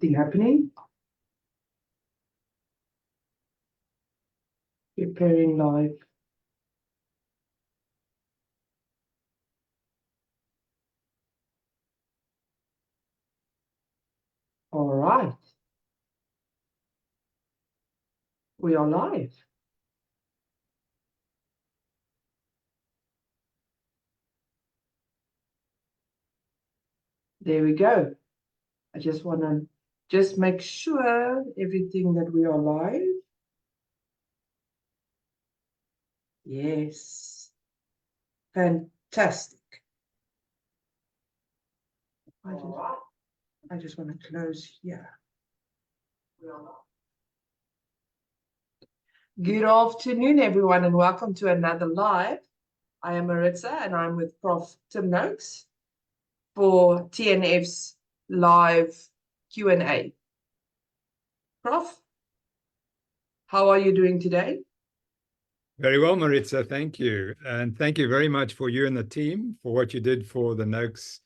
Nothing happening. Preparing live. All right. We are live. There we go. I just want to make sure everything that we are live. Yes. Fantastic. I just want to close here. Good afternoon, everyone, and welcome to another live. I am Maritza, and I'm with Prof. Tim Noakes for TNF's live Q&A. Prof, how are you doing today? Very well, Maritza, thank you. And thank you very much for you and the team for what you did for the Noakes,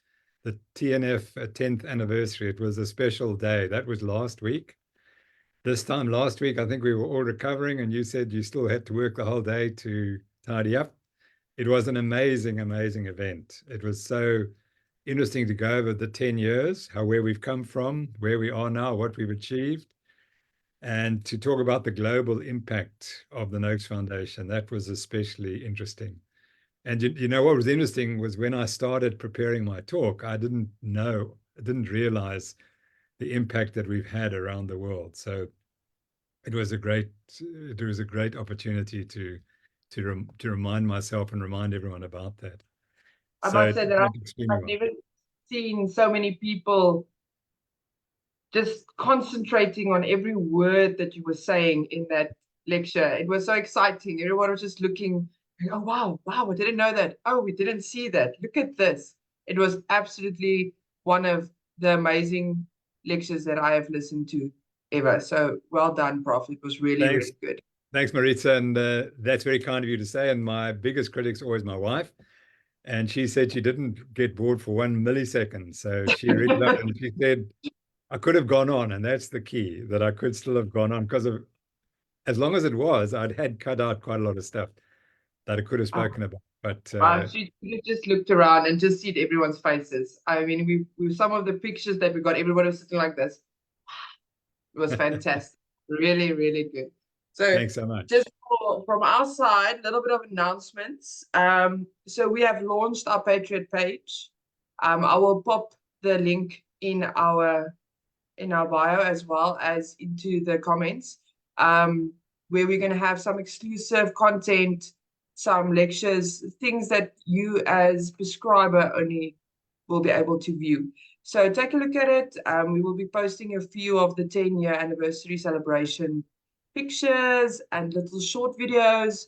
the TNF 10th anniversary. It was a special day. That was last week. This time last week, I think we were all recovering and you said you still had to work the whole day to tidy up. It was an amazing, amazing event. It was so interesting to go over the 10 years, where we've come from, where we are now, what we've achieved, and to talk about the global impact of the Noakes Foundation. That was especially interesting. And you know what was interesting was when I started preparing my talk, I didn't realize the impact that we've had around the world. So it was a great opportunity to remind myself and remind everyone about that. I must say that I've never seen so many people just concentrating on every word that you were saying in that lecture. It was so exciting. Everyone was just looking, oh, wow, I didn't know that. Oh, we didn't see that. Look at this. It was absolutely one of the amazing lectures that I have listened to ever. So well done, Prof. It was really, really good. Thanks, Maritza. And that's very kind of you to say. And my biggest critic's always my wife. And she said she didn't get bored for 1 millisecond. So she really loved it. And she said, I could have gone on, and that's the key, that I could still have gone on, because of, as long as it was, I'd had cut out quite a lot of stuff that I could have spoken about. But she just looked around and just seen everyone's faces. I mean, we some of the pictures that we got, everybody was sitting like this. It was fantastic. Really, really good. So thanks so much. Just from our side, a little bit of announcements. So we have launched our Patreon page. I will pop the link in our bio as well as into the comments, where we're going to have some exclusive content, some lectures, things that you as prescriber only will be able to view. So take a look at it. We will be posting a few of the 10-year anniversary celebration pictures and little short videos.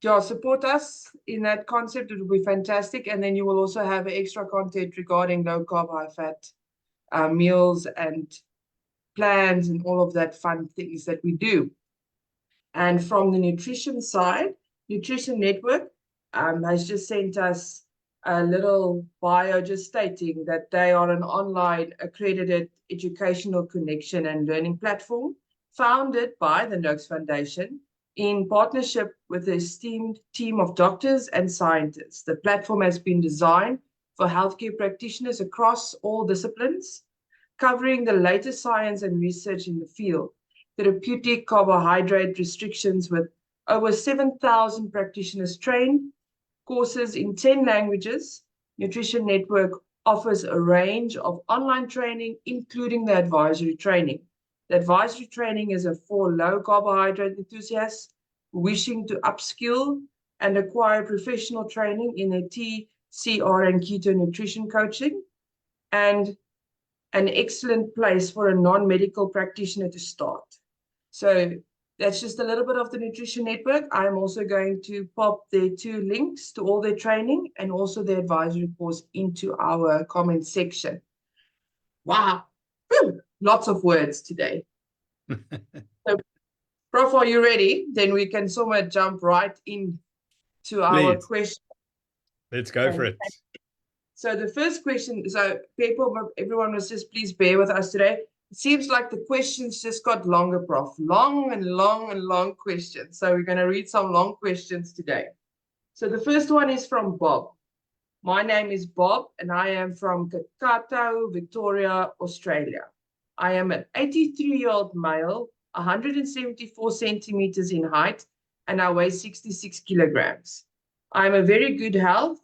Support us in that concept. It will be fantastic. And then you will also have extra content regarding low carb, high fat meals and plans and all of that fun things that we do. And from the nutrition side, Nutrition Network has just sent us a little bio just stating that they are an online accredited educational connection and learning platform founded by the Noakes Foundation in partnership with the esteemed team of doctors and scientists. The platform has been designed for healthcare practitioners across all disciplines, covering the latest science and research in the field. Therapeutic Carbohydrate Restrictions, with over 7,000 practitioners trained, courses in 10 languages. Nutrition Network offers a range of online training, including the advisory training. The advisory training is for low carbohydrate enthusiasts wishing to upskill and acquire professional training in a TCR and keto nutrition coaching, and an excellent place for a non-medical practitioner to start. So that's just a little bit of the Nutrition Network. I'm also going to pop their 2 links to all their training and also their advisory course into our comment section. Wow. Whew. Lots of words today. So, Prof, are you ready? Then we can somewhat jump right into our question. Let's go for it. So the first question, so people, everyone must just please bear with us today. It seems like the questions just got longer, Prof. Long and long and long questions. So we're going to read some long questions today. So the first one is from Bob. My name is Bob, and I am from Keto, Victoria, Australia. I am an 83-year-old male, 174 centimeters in height, and I weigh 66 kilograms. I am a very good health.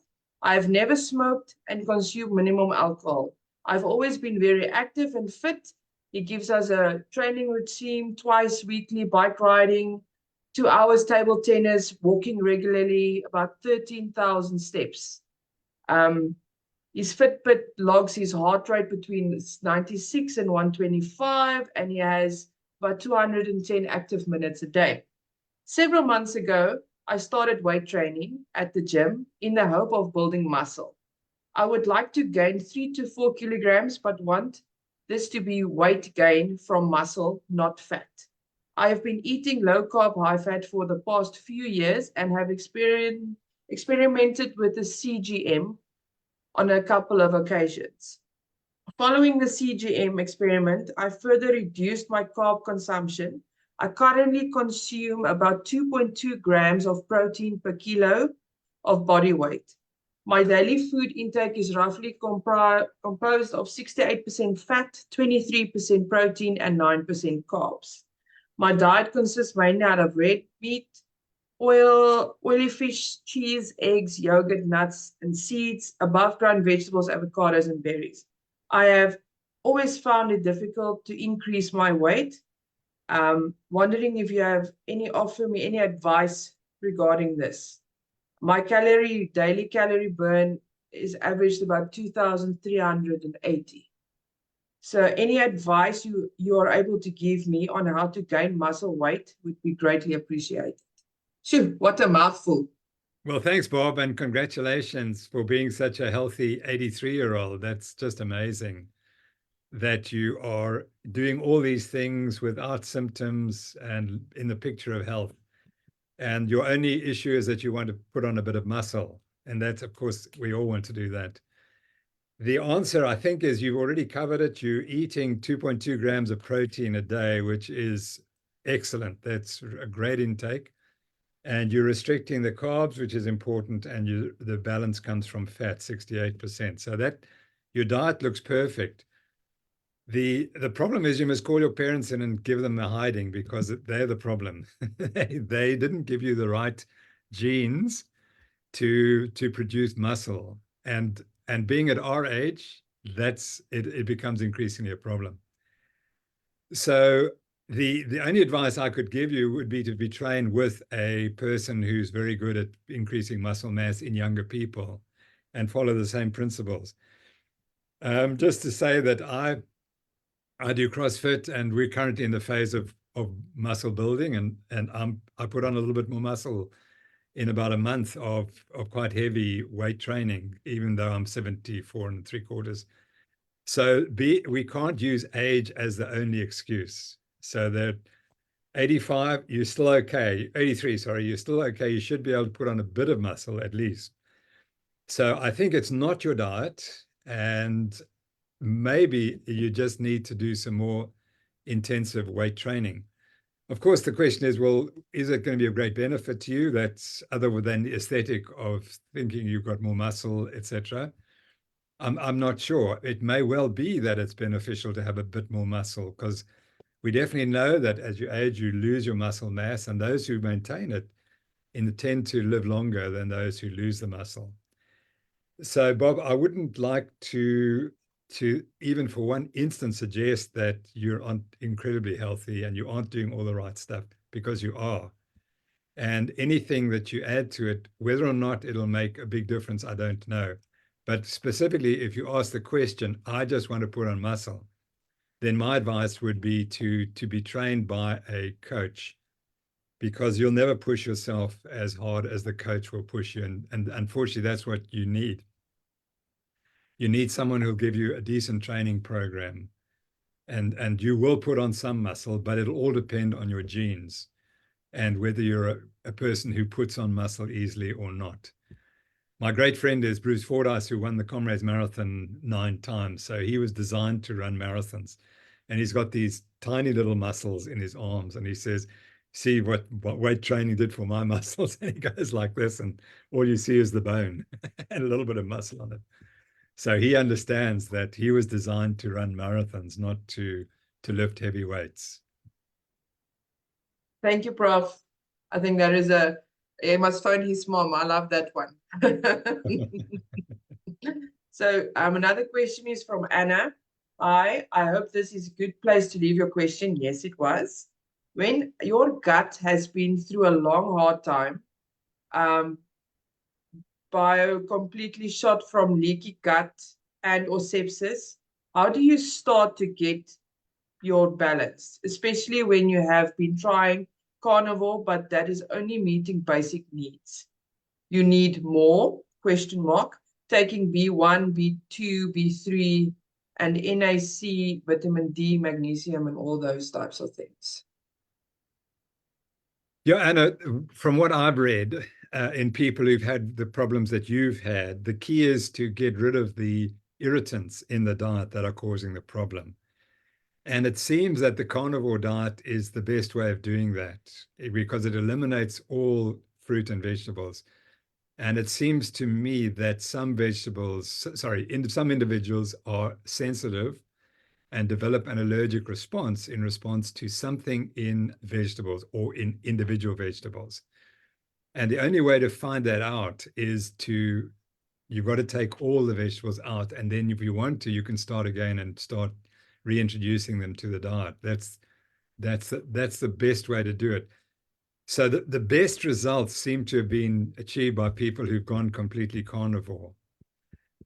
I've never smoked and consumed minimum alcohol. I've always been very active and fit. He gives us a training routine twice weekly, bike riding, 2 hours table tennis, walking regularly, about 13,000 steps. His Fitbit logs his heart rate between 96 and 125, and he has about 210 active minutes a day. Several months ago, I started weight training at the gym in the hope of building muscle. I would like to gain 3 to 4 kilograms, but want this to be weight gain from muscle, not fat. I have been eating low carb, high fat for the past few years and have experimented with the CGM on a couple of occasions. Following the CGM experiment, I further reduced my carb consumption. I currently consume about 2.2 grams of protein per kilo of body weight. My daily food intake is roughly composed of 68% fat, 23% protein, and 9% carbs. My diet consists mainly out of red meat, oily fish, cheese, eggs, yogurt, nuts, and seeds, above ground vegetables, avocados, and berries. I have always found it difficult to increase my weight. Wondering if you have offer me any advice regarding this. My daily calorie burn is averaged about 2,380. So any advice you are able to give me on how to gain muscle weight would be greatly appreciated. Phew, what a mouthful. Well, thanks, Bob, and congratulations for being such a healthy 83-year-old. That's just amazing that you are doing all these things without symptoms and in the picture of health. And your only issue is that you want to put on a bit of muscle. And that's, of course, we all want to do that. The answer, I think, is you've already covered it. You're eating 2.2 grams of protein a day, which is excellent. That's a great intake. And you're restricting the carbs, which is important, and the balance comes from fat, 68%. So that your diet looks perfect. The problem is you must call your parents in and give them a hiding, because they're the problem. They didn't give you the right genes to produce muscle. And being at our age, it becomes increasingly a problem. So the only advice I could give you would be to be trained with a person who's very good at increasing muscle mass in younger people and follow the same principles. Just to say that I do CrossFit, and we're currently in the phase of muscle building, and I put on a little bit more muscle in about a month of quite heavy weight training, even though I'm 74 3/4. So we can't use age as the only excuse. So that 85, you're still okay. 83, sorry, you're still okay. You should be able to put on a bit of muscle at least. So I think it's not your diet, and maybe you just need to do some more intensive weight training. Of course, the question is, well, is it going to be a great benefit to you? That's other than the aesthetic of thinking you've got more muscle, etc. I'm not sure. It may well be that it's beneficial to have a bit more muscle, because we definitely know that as you age, you lose your muscle mass, and those who maintain it tend to live longer than those who lose the muscle. So, Bob, I wouldn't like to even for one instant suggest that you're incredibly healthy and you aren't doing all the right stuff, because you are. And anything that you add to it, whether or not it'll make a big difference, I don't know. But specifically, if you ask the question, I just want to put on muscle, then my advice would be to be trained by a coach, because you'll never push yourself as hard as the coach will push you. And unfortunately, that's what you need. You need someone who'll give you a decent training program, and you will put on some muscle, but it'll all depend on your genes and whether you're a person who puts on muscle easily or not. My great friend is Bruce Fordyce, who won the Comrades Marathon 9 times. So he was designed to run marathons. And he's got these tiny little muscles in his arms. And he says, see what weight training did for my muscles. And he goes like this, and all you see is the bone and a little bit of muscle on it. So he understands that he was designed to run marathons, not to lift heavy weights. Thank you, Prof. I think that is he must phone his mom. I love that one. So another question is from Anna. Hi, I hope this is a good place to leave your question. Yes, it was. When your gut has been through a long, hard time, bio completely shot from leaky gut and or sepsis, how do you start to get your balance, especially when you have been trying carnivore, but that is only meeting basic needs? You need more, question mark, taking B1, B2, B3, and NAC, vitamin D, magnesium, and all those types of things. Yeah, Anna, from what I've read in people who've had the problems that you've had, the key is to get rid of the irritants in the diet that are causing the problem. And it seems that the carnivore diet is the best way of doing that because it eliminates all fruit and vegetables. And it seems to me that some individuals are sensitive and develop an allergic response in response to something in vegetables or in individual vegetables. And the only way to find that out is you've got to take all the vegetables out. And then if you want to, you can start again and start reintroducing them to the diet. That's the best way to do it. So the best results seem to have been achieved by people who've gone completely carnivore.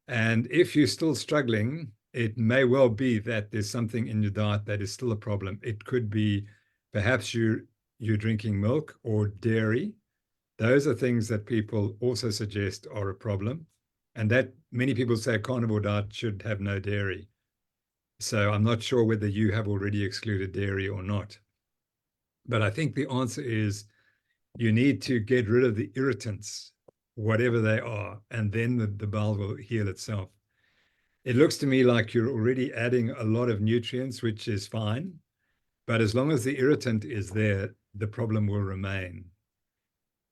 And if you're still struggling, it may well be that there's something in your diet that is still a problem. It could be perhaps you're drinking milk or dairy. Those are things that people also suggest are a problem. And that many people say a carnivore diet should have no dairy. So I'm not sure whether you have already excluded dairy or not. But I think the answer is you need to get rid of the irritants, whatever they are, and then the bowel will heal itself. It looks to me like you're already adding a lot of nutrients, which is fine. But as long as the irritant is there, the problem will remain.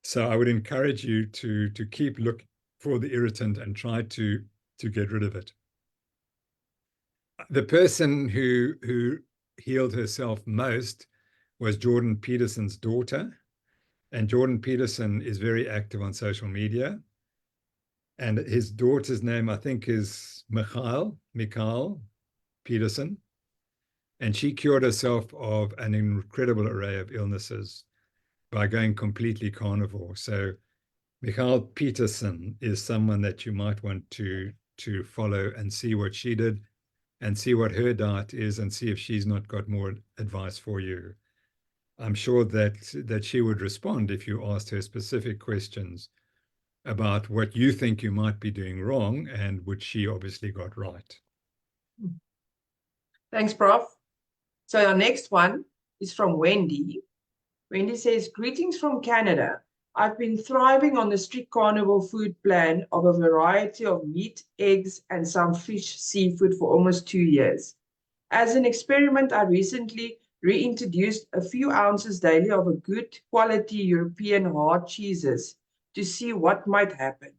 So I would encourage you to keep looking for the irritant and try to get rid of it. The person who healed herself most was Jordan Peterson's daughter. And Jordan Peterson is very active on social media. And his daughter's name, I think, is Mikhail Peterson. And she cured herself of an incredible array of illnesses by going completely carnivore. So Mikhail Peterson is someone that you might want to follow and see what she did and see what her diet is and see if she's not got more advice for you. I'm sure that she would respond if you asked her specific questions about what you think you might be doing wrong and which she obviously got right. Thanks, Prof. So our next one is from Wendy. Wendy says, greetings from Canada. I've been thriving on the strict carnivore food plan of a variety of meat, eggs, and some fish, seafood for almost 2 years. As an experiment, I recently reintroduced a few ounces daily of a good quality European hard cheeses to see what might happen.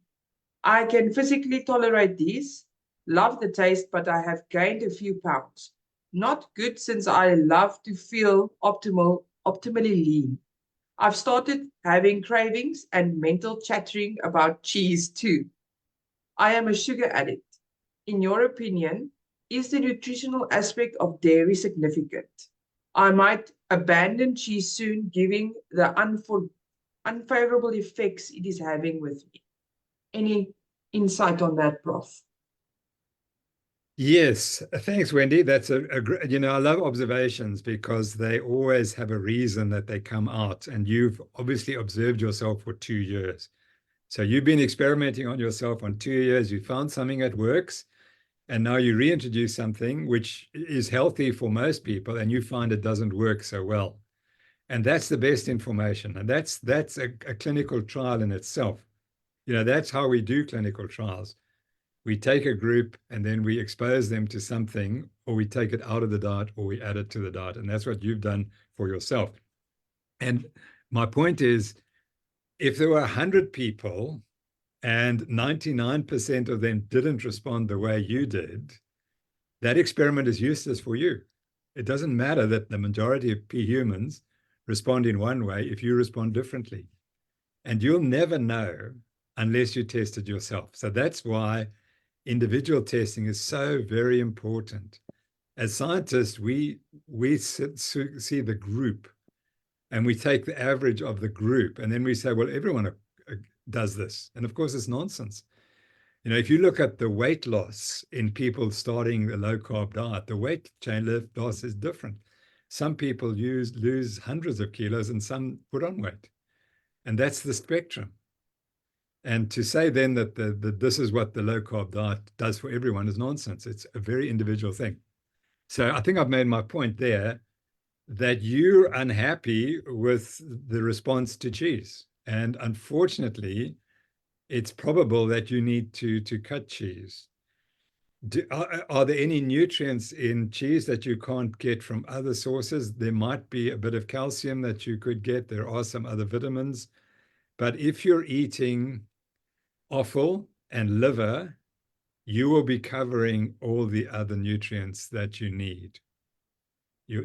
I can physically tolerate these, love the taste, but I have gained a few pounds. Not good since I love to feel optimally lean. I've started having cravings and mental chattering about cheese too. I am a sugar addict. In your opinion, is the nutritional aspect of dairy significant? I might abandon cheese soon, given the unfavorable effects it is having with me. Any insight on that, Prof? Yes, thanks, Wendy. That's I love observations because they always have a reason that they come out. And you've obviously observed yourself for 2 years. So you've been experimenting on yourself on 2 years. You found something that works. And now you reintroduce something which is healthy for most people, and you find it doesn't work so well. And that's the best information. And that's a clinical trial in itself. That's how we do clinical trials. We take a group and then we expose them to something, or we take it out of the diet, or we add it to the diet. And that's what you've done for yourself. And my point is, if there were 100 people and 99% of them didn't respond the way you did, that experiment is useless for you. It doesn't matter that the majority of humans respond in one way if you respond differently. And you'll never know unless you test it yourself. So that's why individual testing is so very important. As scientists, we see the group, and we take the average of the group, and then we say, well, everyone does this. And of course, it's nonsense. If you look at the weight loss in people starting the low-carb diet, the weight chain loss is different. Some people lose hundreds of kilos and some put on weight. And that's the spectrum. And to say then that this is what the low-carb diet does for everyone is nonsense. It's a very individual thing. So I think I've made my point there, that you're unhappy with the response to cheese. And unfortunately, it's probable that you need to cut cheese. Are there any nutrients in cheese that you can't get from other sources? There might be a bit of calcium that you could get. There are some other vitamins. But if you're eating offal and liver, you will be covering all the other nutrients that you need.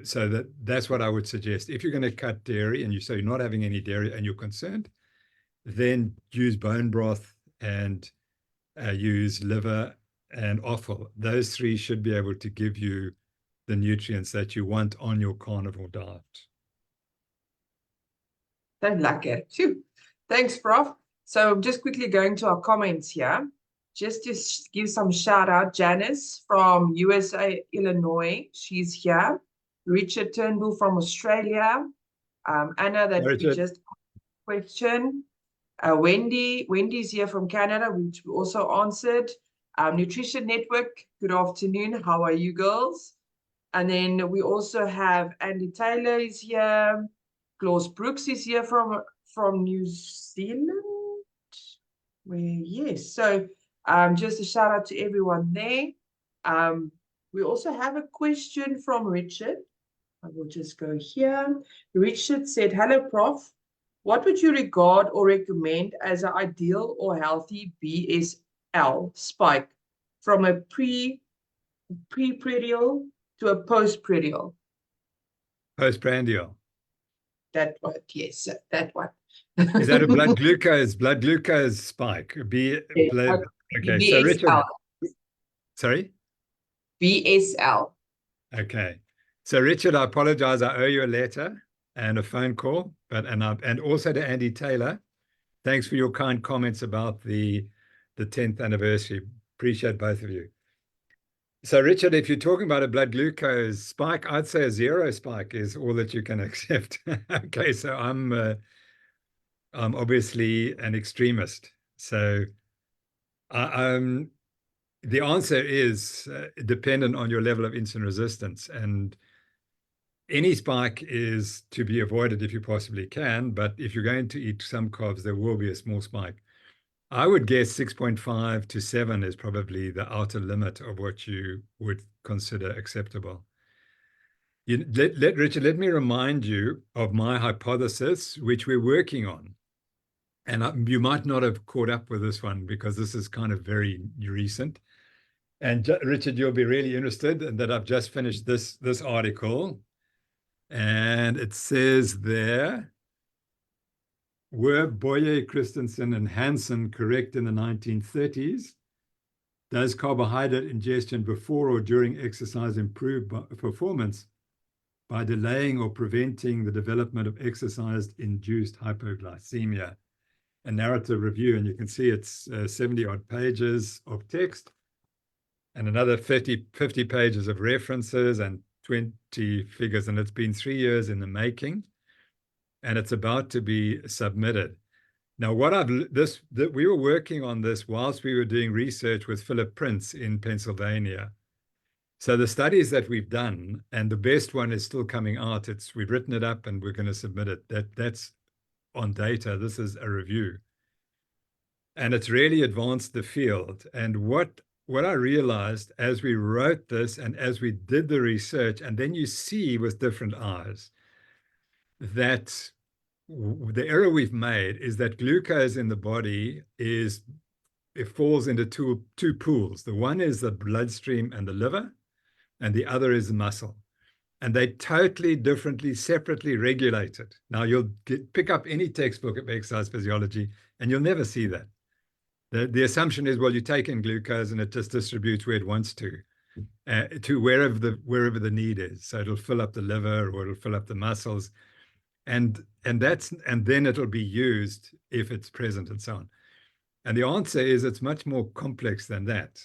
So that's what I would suggest. If you're going to cut dairy and you say you're not having any dairy and you're concerned, then use bone broth and use liver and offal. Those three should be able to give you the nutrients that you want on your carnivore diet. Don't like it. Phew. Thanks, Prof. So I'm just quickly going to our comments here. Just to give some shout out, Janice from USA, Illinois. She's here. Richard Turnbull from Australia. Anna, that we just question. Wendy's here from Canada, which we also answered. Nutrition Network, good afternoon. How are you girls? And then we also have Andy Taylor is here. Klaus Brooks is here from New Zealand. Yes, so just a shout out to everyone there. We also have a question from Richard. I will just go here. Richard said, hello, Prof. What would you regard or recommend as an ideal or healthy BSL spike from a pre-prandial to a post-prandial? Postprandial. That one, yes, that one. Is that a blood glucose spike? Okay, BSL. so Richard. Sorry? BSL. Okay. So Richard, I apologize. I owe you a letter and a phone call, and also to Andy Taylor. Thanks for your kind comments about the 10th anniversary. Appreciate both of you. So Richard, if you're talking about a blood glucose spike, I'd say a 0 spike is all that you can accept. Okay, so I'm obviously an extremist. So the answer is dependent on your level of insulin resistance, and any spike is to be avoided if you possibly can, but if you're going to eat some carbs, there will be a small spike. I would guess 6.5 to 7 is probably the outer limit of what you would consider acceptable. Richard, let me remind you of my hypothesis, which we're working on. And you might not have caught up with this one because this is kind of very recent. And Richard, you'll be really interested in that I've just finished this article. And it says there, were Boyer, Christensen, and Hansen correct in the 1930s? Does carbohydrate ingestion before or during exercise improve performance by delaying or preventing the development of exercise-induced hypoglycemia? A narrative review, and you can see it's 70-odd pages of text and another 50 pages of references and 20 figures, and it's been 3 years in the making, and it's about to be submitted. Now, we were working on this whilst we were doing research with Philip Prince in Pennsylvania. So the studies that we've done, and the best one is still coming out. We've written it up and we're going to submit it. That's on data. This is a review. And it's really advanced the field. And what I realized as we wrote this and as we did the research, and then you see with different eyes, that the error we've made is that glucose in the body it falls into two pools. The one is the bloodstream and the liver, and the other is the muscle. And they totally differently, separately regulated. Now you'll pick up any textbook of exercise physiology, and you'll never see that. The assumption is, well, you take in glucose and it just distributes where it wants to wherever the need is. So it'll fill up the liver or it'll fill up the muscles, and then it'll be used if it's present and so on. And the answer is it's much more complex than that,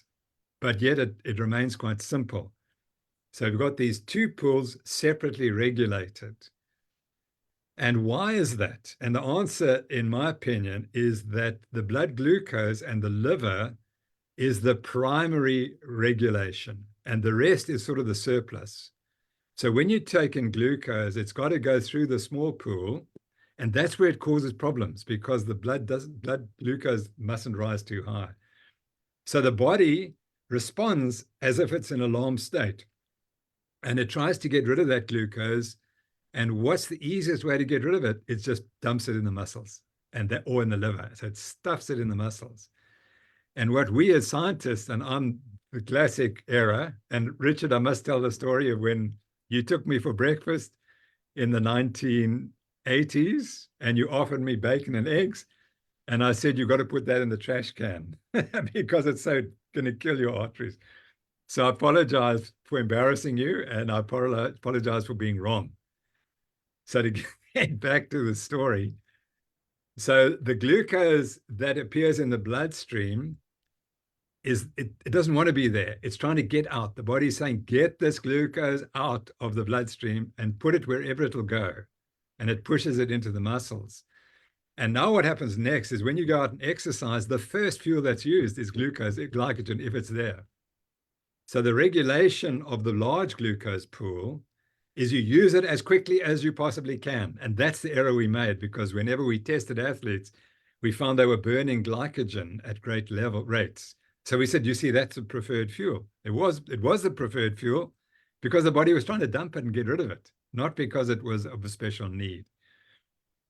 but yet it remains quite simple. So we've got these two pools separately regulated. And why is that? And the answer, in my opinion, is that the blood glucose and the liver is the primary regulation, and the rest is sort of the surplus. So when you take in glucose, it's got to go through the small pool, and that's where it causes problems because the blood glucose mustn't rise too high. So the body responds as if it's in alarm state, and it tries to get rid of that glucose. And what's the easiest way to get rid of it? It just dumps it in the muscles or in the liver. So it stuffs it in the muscles. And what we as scientists, and I'm the classic error, and Richard, I must tell the story of when you took me for breakfast in the 1980s and you offered me bacon and eggs. And I said, you've got to put that in the trash can because it's so going to kill your arteries. So I apologize for embarrassing you, and I apologize for being wrong. So to get back to the story, so the glucose that appears in the bloodstream it doesn't want to be there. It's trying to get out. The body's saying, get this glucose out of the bloodstream and put it wherever it'll go. And it pushes it into the muscles. And now what happens next is when you go out and exercise, the first fuel that's used is glycogen, if it's there. So the regulation of the large glucose pool is you use it as quickly as you possibly can. And that's the error we made, because whenever we tested athletes, we found they were burning glycogen at great rates. So we said, you see, that's the preferred fuel. It was the preferred fuel because the body was trying to dump it and get rid of it, not because it was of a special need.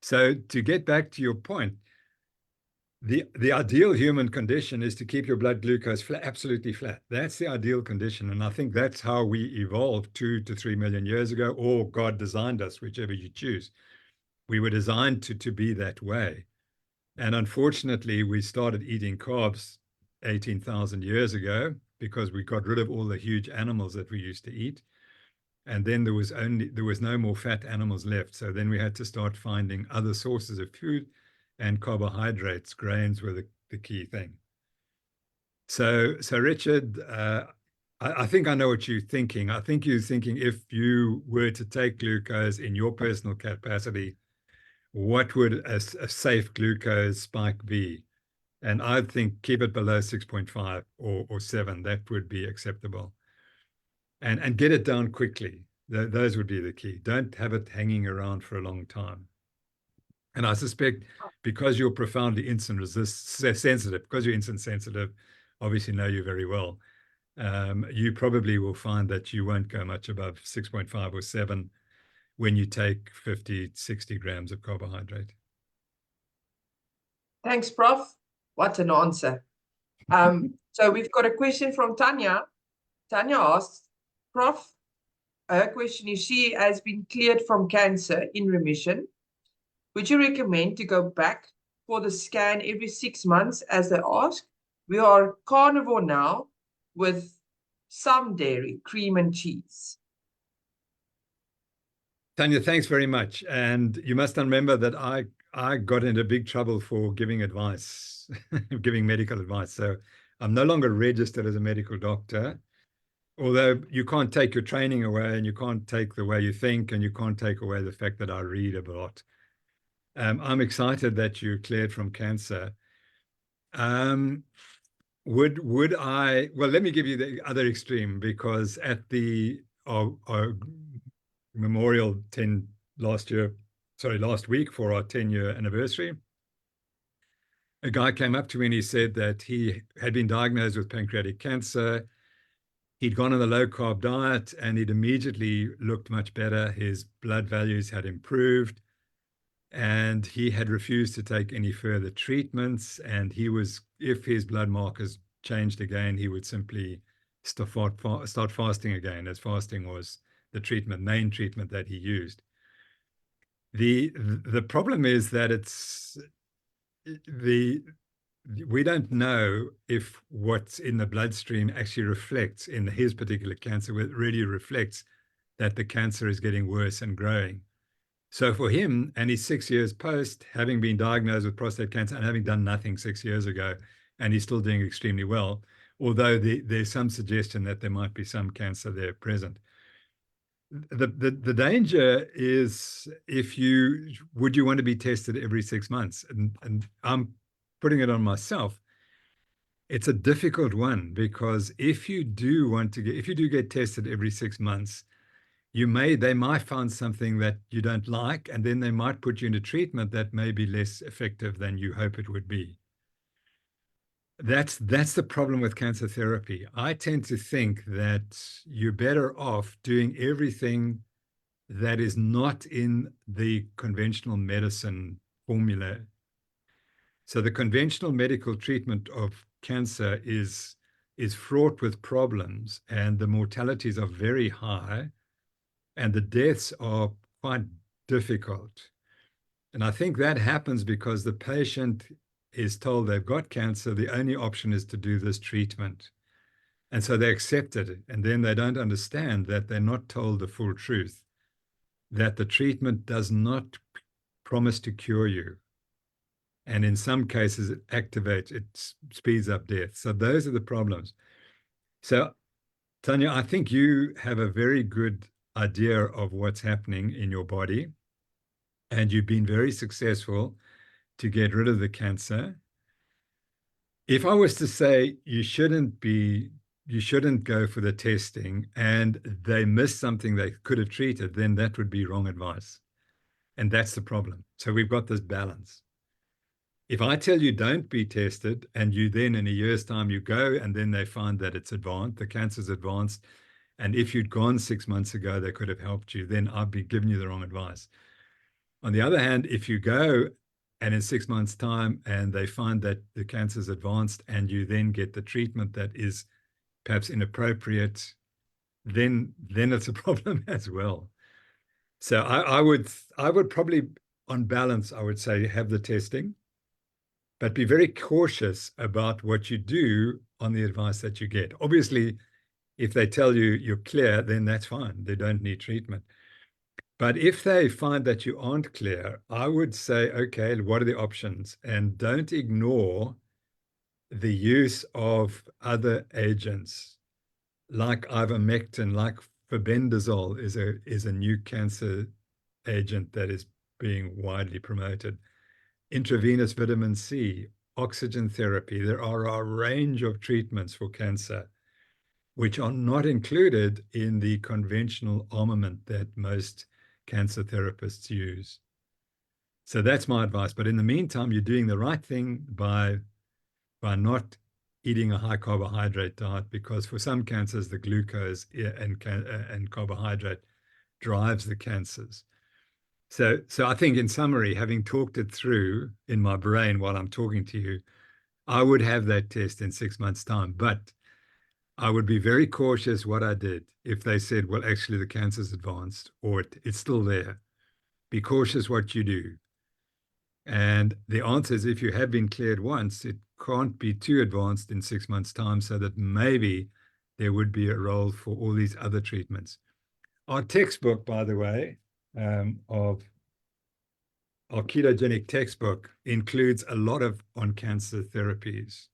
So to get back to your point, the ideal human condition is to keep your blood glucose absolutely flat. That's the ideal condition. And I think that's how we evolved 2 to 3 million years ago, or God designed us, whichever you choose. We were designed to be that way. And unfortunately, we started eating carbs 18,000 years ago because we got rid of all the huge animals that we used to eat. And then there was no more fat animals left. So then we had to start finding other sources of food, and carbohydrates, grains were the key thing. So Richard, I think I know what you're thinking. I think you're thinking, if you were to take glucose in your personal capacity, what would a safe glucose spike be? And I think keep it below 6.5 or 7. That would be acceptable. And get it down quickly. Those would be the key. Don't have it hanging around for a long time. And I suspect because you're profoundly insulin sensitive, because you're insulin sensitive, obviously know you very well, you probably will find that you won't go much above 6.5 or 7 when you take 50, 60 grams of carbohydrate. Thanks, Prof. What an answer. So we've got a question from Tanya. Tanya asks, Prof, her question is, she has been cleared from cancer in remission. Would you recommend to go back for the scan every 6 months as they ask? We are carnivore now with some dairy, cream and cheese. Tanya, thanks very much. And you must remember that I got into big trouble for giving advice, giving medical advice. So I'm no longer registered as a medical doctor, although you can't take your training away, and you can't take the way you think, and you can't take away the fact that I read a lot. I'm excited that you cleared from cancer. Would I, well, let me give you the other extreme, because at the our memorial last week for our 10-year anniversary, a guy came up to me and he said that he had been diagnosed with pancreatic cancer. He'd gone on the low-carb diet and he'd immediately looked much better. His blood values had improved and he had refused to take any further treatments. And he was, if his blood markers changed again, he would simply start fasting again, as fasting was the main treatment that he used. The problem is that we don't know if what's in the bloodstream actually reflects in his particular cancer, it really reflects that the cancer is getting worse and growing. So for him, and he's 6 years post, having been diagnosed with prostate cancer and having done nothing 6 years ago, and he's still doing extremely well, although there's some suggestion that there might be some cancer there present. The danger is would you want to be tested every 6 months? And I'm putting it on myself. It's a difficult one because if you do get tested every 6 months, they might find something that you don't like, and then they might put you into treatment that may be less effective than you hope it would be. That's the problem with cancer therapy. I tend to think that you're better off doing everything that is not in the conventional medicine formula. So the conventional medical treatment of cancer is fraught with problems, and the mortalities are very high, and the deaths are quite difficult. And I think that happens because the patient is told they've got cancer, the only option is to do this treatment. And so they accept it, and then they don't understand that they're not told the full truth, that the treatment does not promise to cure you. And in some cases, it speeds up death. So those are the problems. So, Tanya, I think you have a very good idea of what's happening in your body, and you've been very successful to get rid of the cancer. If I was to say you shouldn't go for the testing and they missed something they could have treated, then that would be wrong advice. And that's the problem. So we've got this balance. If I tell you don't be tested and you then in a year's time you go and then they find that it's advanced, the cancer's advanced, and if you'd gone 6 months ago, they could have helped you, then I'd be giving you the wrong advice. On the other hand, if you go and in 6 months' time and they find that the cancer's advanced and you then get the treatment that is perhaps inappropriate, then it's a problem as well. So I would probably, on balance, I would say have the testing, but be very cautious about what you do on the advice that you get. Obviously, if they tell you you're clear, then that's fine. They don't need treatment. But if they find that you aren't clear, I would say, okay, what are the options? And don't ignore the use of other agents like ivermectin, like febendazole is a new cancer agent that is being widely promoted. Intravenous vitamin C, oxygen therapy. There are a range of treatments for cancer which are not included in the conventional armament that most cancer therapists use. So that's my advice. But in the meantime, you're doing the right thing by not eating a high carbohydrate diet, because for some cancers, the glucose and carbohydrate drives the cancers. So I think in summary, having talked it through in my brain while I'm talking to you, I would have that test in 6 months' time. But I would be very cautious what I did if they said, well, actually the cancer's advanced or it's still there. Be cautious what you do. And the answer is, if you have been cleared once, it can't be too advanced in 6 months' time, so that maybe there would be a role for all these other treatments. Our textbook, by the way, of our ketogenic textbook includes a lot on cancer therapies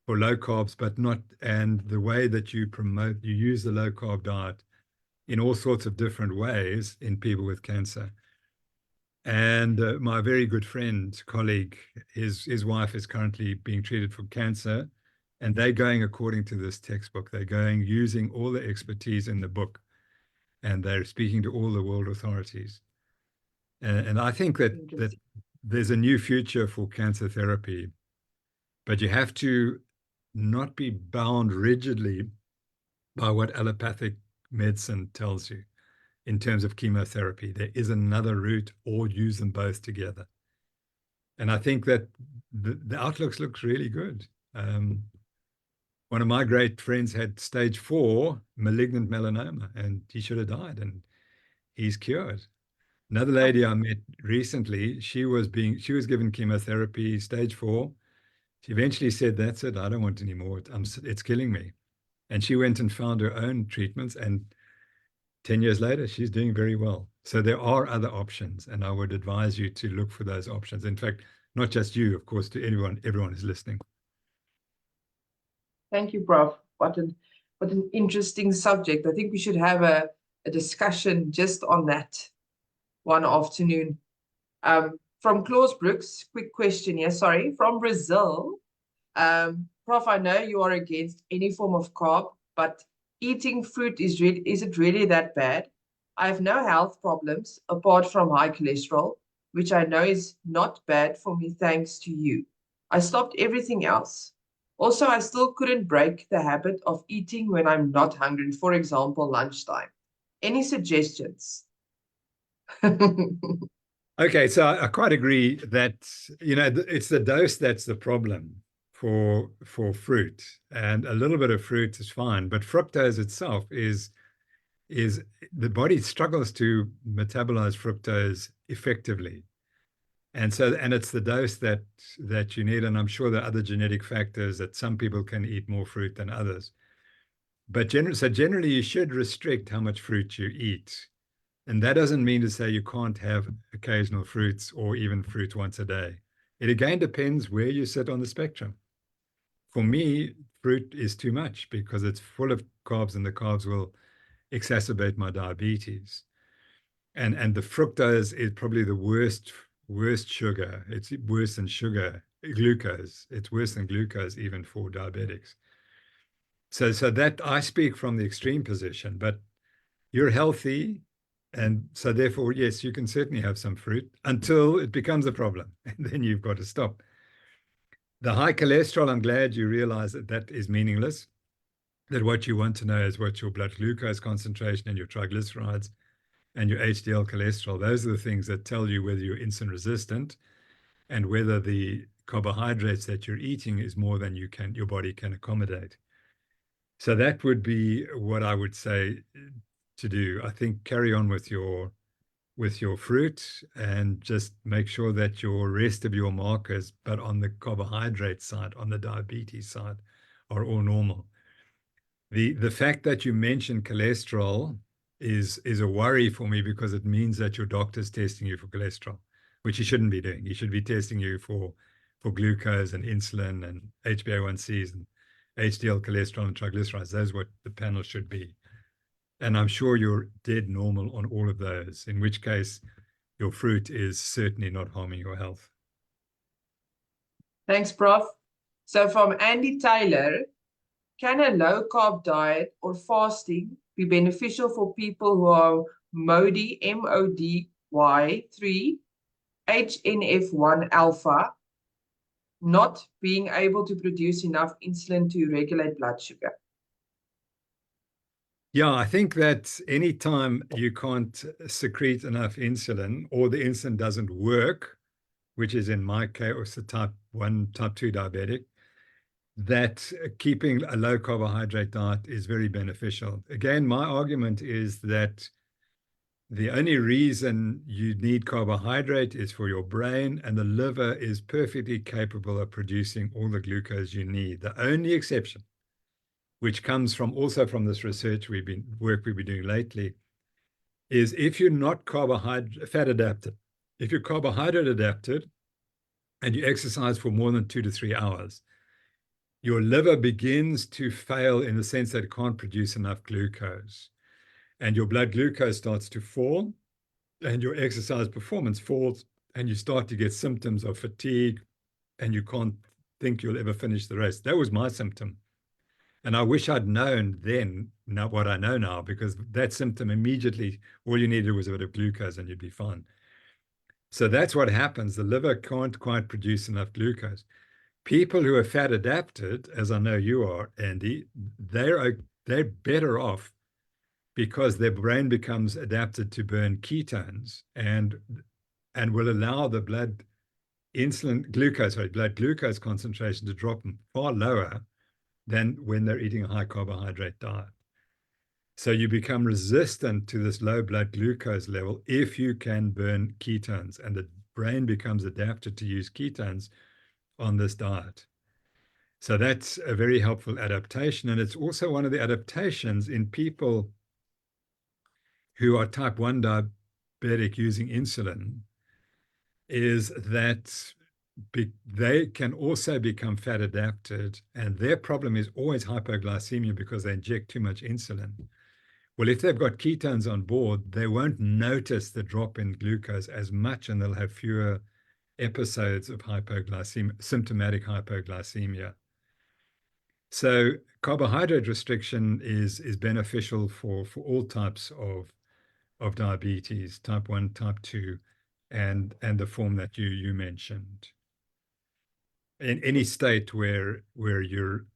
for low carbs, but not, and the way that you use the low carb diet in all sorts of different ways in people with cancer. And my very good friend, colleague, his wife is currently being treated for cancer, and they're going according to this textbook. They're going using all the expertise in the book, and they're speaking to all the world authorities. And I think that there's a new future for cancer therapy. but you have to not be bound rigidly by what allopathic medicine tells you in terms of chemotherapy. There is another route, or use them both together. And I think that the outlooks looks really good. One of my great friends had stage 4 malignant melanoma, and he should have died, and he's cured. Another lady I met recently, she was given chemotherapy, stage 4. She eventually said, "That's it. I don't want any more. It's killing me." And she went and found her own treatments, and 10 years later, she's doing very well. So there are other options, and I would advise you to look for those options. In fact, not just you, of course, to everyone who's listening. Thank you, Prof. What an interesting subject. I think we should have a discussion just on that one afternoon. From Klaus Brooks, quick question here, sorry, from Brazil. Prof, I know you are against any form of carb, but eating fruit is it really that bad? I have no health problems apart from high cholesterol, which I know is not bad for me thanks to you. I stopped everything else. Also, I still couldn't break the habit of eating when I'm not hungry, for example, lunchtime. Any suggestions? Okay, so I quite agree that, it's the dose that's the problem for fruit, and a little bit of fruit is fine, but fructose itself is the body struggles to metabolize fructose effectively. And it's the dose that you need. And I'm sure there are other genetic factors that some people can eat more fruit than others. But generally, you should restrict how much fruit you eat. And that doesn't mean to say you can't have occasional fruits or even fruit once a day. It again depends where you sit on the spectrum. For me, fruit is too much because it's full of carbs, and the carbs will exacerbate my diabetes. And the fructose is probably the worst sugar. It's worse than sugar, glucose. It's worse than glucose even for diabetics. So that I speak from the extreme position, but you're healthy. And so therefore, yes, you can certainly have some fruit until it becomes a problem. And then you've got to stop. The high cholesterol, I'm glad you realize that is meaningless. That what you want to know is what your blood glucose concentration and your triglycerides and your HDL cholesterol. Those are the things that tell you whether you're insulin resistant and whether the carbohydrates that you're eating is more than your body can accommodate. So that would be what I would say to do. I think carry on with your fruit and just make sure that your rest of your markers, but on the carbohydrate side, on the diabetes side, are all normal. The fact that you mentioned cholesterol is a worry for me, because it means that your doctor's testing you for cholesterol, which he shouldn't be doing. He should be testing you for glucose and insulin and HbA1cs and HDL cholesterol and triglycerides. That's what the panel should be. And I'm sure you're dead normal on all of those, in which case your fruit is certainly not harming your health. Thanks, Prof. So from Andy Taylor, can a low-carb diet or fasting be beneficial for people who are MODY, MODY3, HNF1 alpha, not being able to produce enough insulin to regulate blood sugar? Yeah, I think that anytime you can't secrete enough insulin, or the insulin doesn't work, which is in my case, a type 1, type 2 diabetic, that keeping a low carbohydrate diet is very beneficial. Again, my argument is that the only reason you need carbohydrate is for your brain, and the liver is perfectly capable of producing all the glucose you need. The only exception, which comes also from this research work we've been doing lately, is if you're not fat adapted. If you're carbohydrate adapted and you exercise for more than 2 to 3 hours, your liver begins to fail in the sense that it can't produce enough glucose, and your blood glucose starts to fall, and your exercise performance falls, and you start to get symptoms of fatigue, and you can't think you'll ever finish the race. That was my symptom. And I wish I'd known then, not what I know now, because that symptom immediately, all you needed was a bit of glucose and you'd be fine. So that's what happens. The liver can't quite produce enough glucose. People who are fat adapted, as I know you are, Andy, they're better off because their brain becomes adapted to burn ketones and will allow the blood glucose concentration to drop far lower than when they're eating a high carbohydrate diet. So you become resistant to this low blood glucose level if you can burn ketones, and the brain becomes adapted to use ketones on this diet. So that's a very helpful adaptation. And it's also one of the adaptations in people who are type 1 diabetic using insulin, is that they can also become fat adapted, and their problem is always hypoglycemia because they inject too much insulin. Well, if they've got ketones on board, they won't notice the drop in glucose as much, and they'll have fewer episodes of hypoglycemia, symptomatic hypoglycemia. So carbohydrate restriction is beneficial for all types of diabetes, type 1, type 2, and the form that you mentioned. In any state where you're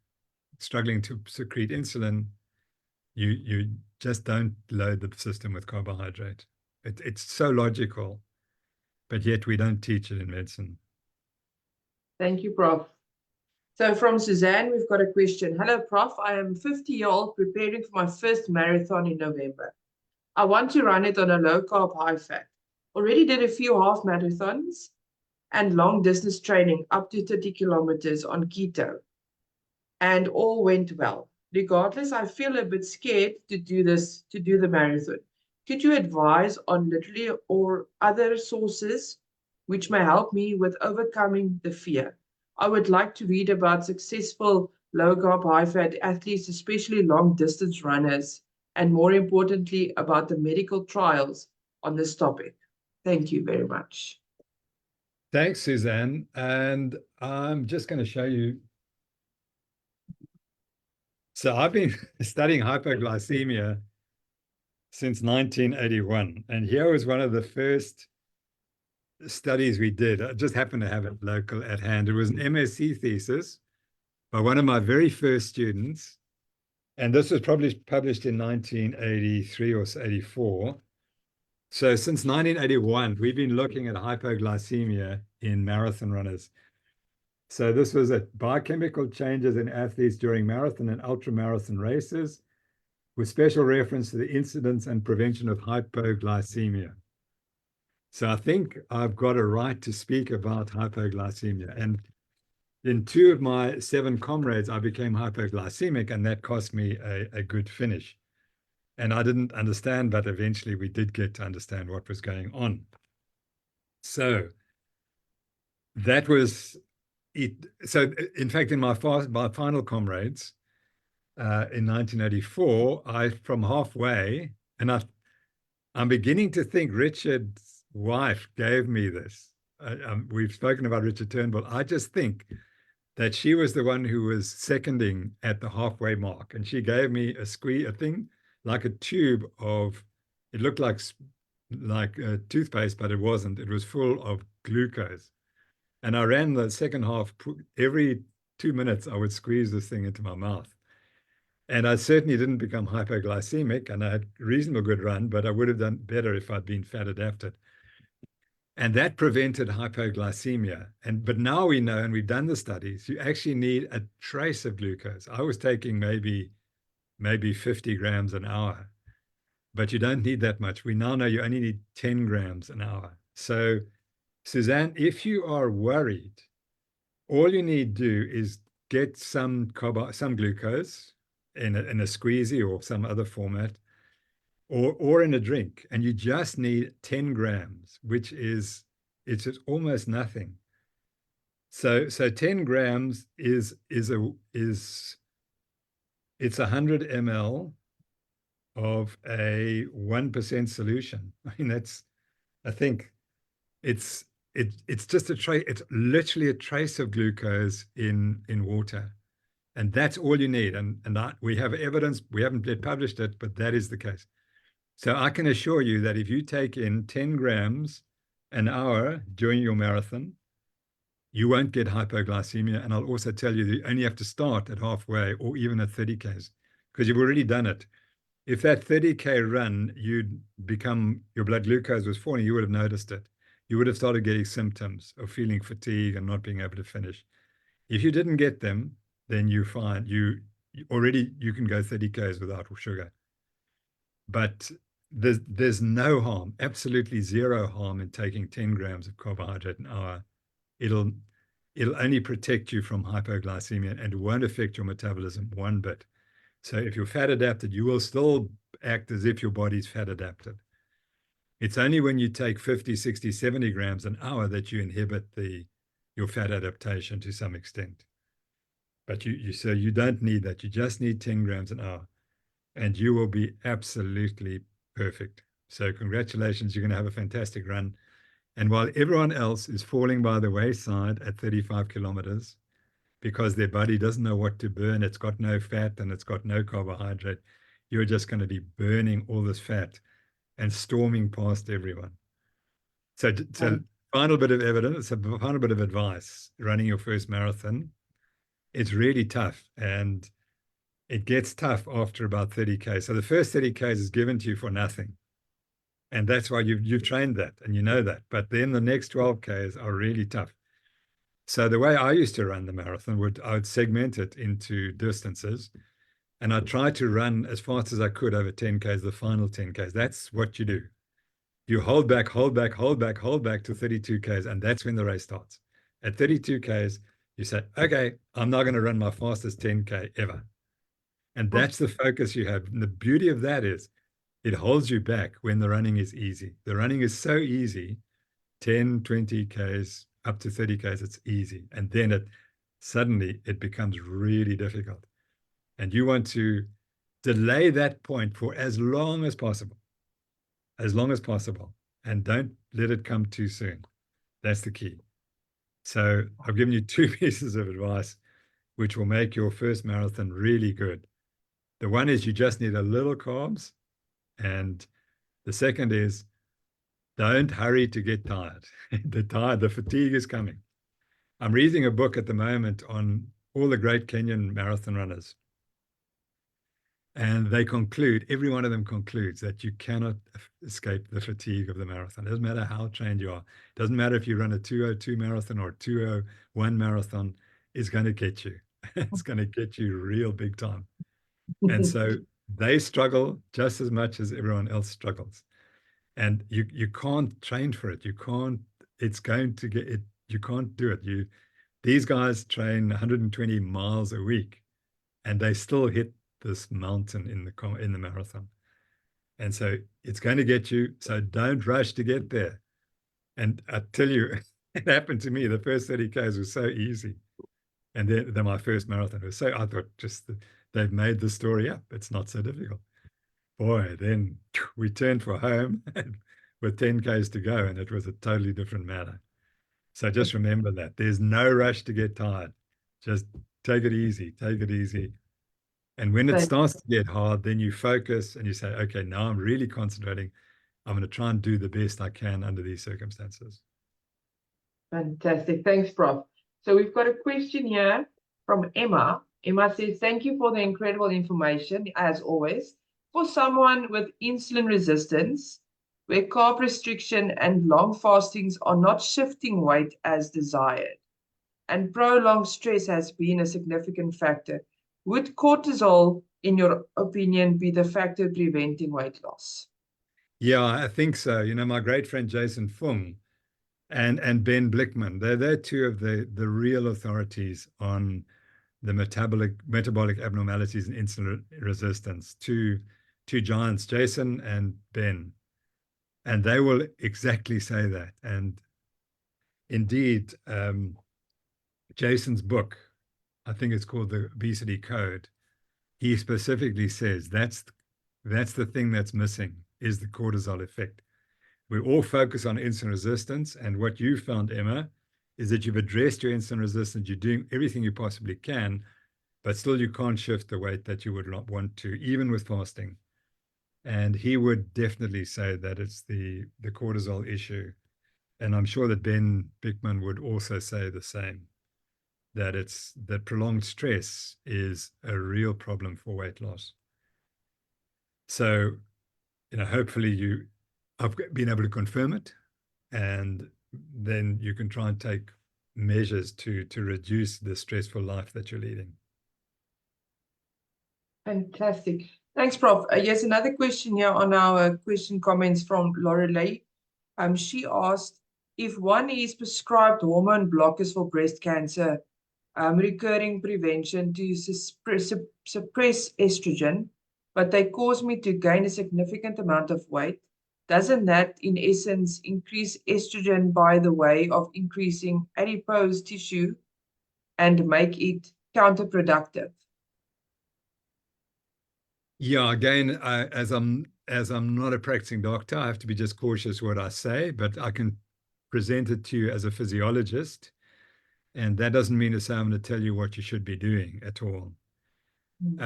struggling to secrete insulin, you just don't load the system with carbohydrate. It's so logical, but yet we don't teach it in medicine. Thank you, Prof. So from Suzanne, we've got a question. Hello, Prof. I am 50-year-old preparing for my first marathon in November. I want to run it on a low-carb, high-fat. Already did a few half marathons and long-distance training up to 30 kilometers on keto, and all went well. Regardless, I feel a bit scared to do the marathon. Could you advise on literally or other sources which may help me with overcoming the fear? I would like to read about successful low-carb, high-fat athletes, especially long-distance runners, and more importantly, about the medical trials on this topic. Thank you very much. Thanks, Suzanne. And I'm just going to show you. So I've been studying hypoglycemia since 1981. And here was one of the first studies we did. I just happened to have it local at hand. It was an MSc thesis by one of my very first students. And this was probably published in 1983 or 84. So since 1981, we've been looking at hypoglycemia in marathon runners. So this was at biochemical changes in athletes during marathon and ultramarathon races, with special reference to the incidence and prevention of hypoglycemia. So I think I've got a right to speak about hypoglycemia. And in 2 of my 7 comrades, I became hypoglycemic, and that cost me a good finish. And I didn't understand, but eventually we did get to understand what was going on. So that was it. So in fact, in my final comrades in 1984, from halfway, and I'm beginning to think Richard's wife gave me this. We've spoken about Richard Turnbull. I just think that she was the one who was seconding at the halfway mark, and she gave me a thing like a tube of, it looked like toothpaste, but it wasn't. It was full of glucose. And I ran the second half. Every 2 minutes, I would squeeze this thing into my mouth. And I certainly didn't become hypoglycemic, and I had a reasonable good run, but I would have done better if I'd been fat adapted. And that prevented hypoglycemia. But now we know, and we've done the studies, you actually need a trace of glucose. I was taking maybe 50 grams an hour, but you don't need that much. We now know you only need 10 grams an hour. So Suzanne, if you are worried, all you need to do is get some glucose in a squeezy or some other format, or in a drink, and you just need 10 grams, which is, it's almost nothing. So 10 grams it's 100 ml of a 1% solution. I mean, I think it's just it's literally a trace of glucose in water. And that's all you need. And we have evidence, we haven't yet published it, but that is the case. So I can assure you that if you take in 10 grams an hour during your marathon, you won't get hypoglycemia. And I'll also tell you that you only have to start at halfway or even at 30 Ks because you've already done it. If that 30K run, your blood glucose was falling, you would have noticed it. You would have started getting symptoms of feeling fatigue and not being able to finish. If you didn't get them, then you find you can go 30 Ks without sugar. But there's no harm, absolutely zero harm in taking 10 grams of carbohydrate an hour. It'll only protect you from hypoglycemia and won't affect your metabolism one bit. So if you're fat adapted, you will still act as if your body's fat adapted. It's only when you take 50, 60, 70 grams an hour that you inhibit your fat adaptation to some extent. But so you don't need that. You just need 10 grams an hour and you will be absolutely perfect. So congratulations, you're going to have a fantastic run. And while everyone else is falling by the wayside at 35 kilometers, because their body doesn't know what to burn, it's got no fat and it's got no carbohydrate, you're just going to be burning all this fat and storming past everyone. So final bit of evidence, a final bit of advice, running your first marathon, it's really tough. And it gets tough after about 30K. So the first 30Ks is given to you for nothing. And that's why you've trained that and you know that. But then the next 12Ks are really tough. So the way I used to run the marathon, I would segment it into distances. And I'd try to run as fast as I could over 10Ks, the final 10Ks. That's what you do. You hold back, hold back, hold back, hold back to 32Ks. And that's when the race starts. At 32Ks, you say, okay, I'm not going to run my fastest 10K ever. And that's the focus you have. And the beauty of that is it holds you back when the running is easy. The running is so easy, 10, 20 Ks, up to 30 Ks, it's easy. And then suddenly it becomes really difficult. And you want to delay that point for as long as possible, and don't let it come too soon. That's the key. So I've given you 2 pieces of advice, which will make your first marathon really good. The one is you just need a little carbs. And the second is don't hurry to get tired. The fatigue is coming. I'm reading a book at the moment on all the great Kenyan marathon runners. And every one of them concludes that you cannot escape the fatigue of the marathon. It doesn't matter how trained you are. It doesn't matter if you run a 2:02 marathon or a 2:01 marathon, it's going to get you. It's going to get you real big time. And so they struggle just as much as everyone else struggles. And you can't train for it. You can't do it. These guys train 120 miles a week and they still hit this mountain in the marathon. And so it's going to get you. So don't rush to get there. And I tell you, it happened to me. The first 30Ks was so easy. And then my first marathon was I thought they've made the story up. It's not so difficult. Boy, then we turned for home with 10Ks to go, and it was a totally different matter. So just remember that. There's no rush to get tired. Just take it easy, take it easy. And when it starts to get hard, then you focus and you say, okay, now I'm really concentrating. I'm going to try and do the best I can under these circumstances. Fantastic. Thanks, Prof. So we've got a question here from Emma. Emma says, thank you for the incredible information, as always. For someone with insulin resistance, where carb restriction and long fastings are not shifting weight as desired, and prolonged stress has been a significant factor, would cortisol, in your opinion, be the factor preventing weight loss? Yeah, I think so. My great friend Jason Fung and Ben Blickman, they're two of the real authorities on the metabolic abnormalities and insulin resistance. Two giants, Jason and Ben, and they will exactly say that. And indeed, Jason's book, I think it's called The Obesity Code, he specifically says that's the thing that's missing is the cortisol effect. We all focus on insulin resistance, and what you found, Emma, is that you've addressed your insulin resistance, you're doing everything you possibly can, but still you can't shift the weight that you would not want to, even with fasting. And he would definitely say that it's the cortisol issue And I'm sure that Ben Bickman would also say the same, that prolonged stress is a real problem for weight loss. So, hopefully I've been able to confirm it, and then you can try and take measures to reduce the stressful life that you're leading. Fantastic. Thanks, Prof. Yes, another question here on our question comments from Lorelei. She asked, if one is prescribed hormone blockers for breast cancer, recurring prevention to suppress estrogen, but they cause me to gain a significant amount of weight, doesn't that, in essence, increase estrogen by the way of increasing adipose tissue and make it counterproductive? Yeah, again, as I'm not a practicing doctor, I have to be just cautious what I say, but I can present it to you as a physiologist, and that doesn't mean to say I'm going to tell you what you should be doing at all.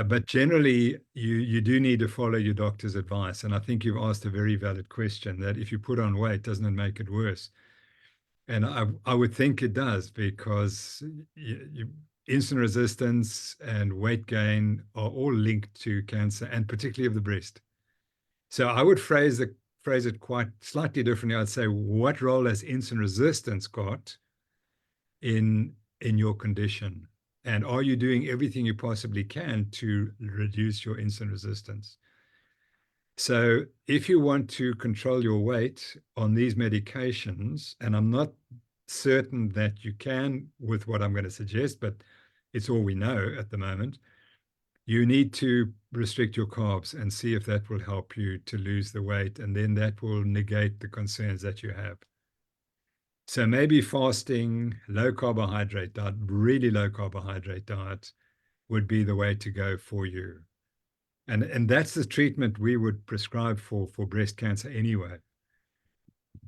But generally, you do need to follow your doctor's advice, and I think you've asked a very valid question, that if you put on weight, doesn't it make it worse? And I would think it does, because insulin resistance and weight gain are all linked to cancer, and particularly of the breast. So I would phrase it quite slightly differently. I'd say, what role has insulin resistance got in your condition? And are you doing everything you possibly can to reduce your insulin resistance? So if you want to control your weight on these medications, and I'm not certain that you can with what I'm going to suggest, but it's all we know at the moment, you need to restrict your carbs and see if that will help you to lose the weight, and then that will negate the concerns that you have. So maybe fasting, low carbohydrate diet, really low carbohydrate diet would be the way to go for you. And that's the treatment we would prescribe for breast cancer anyway.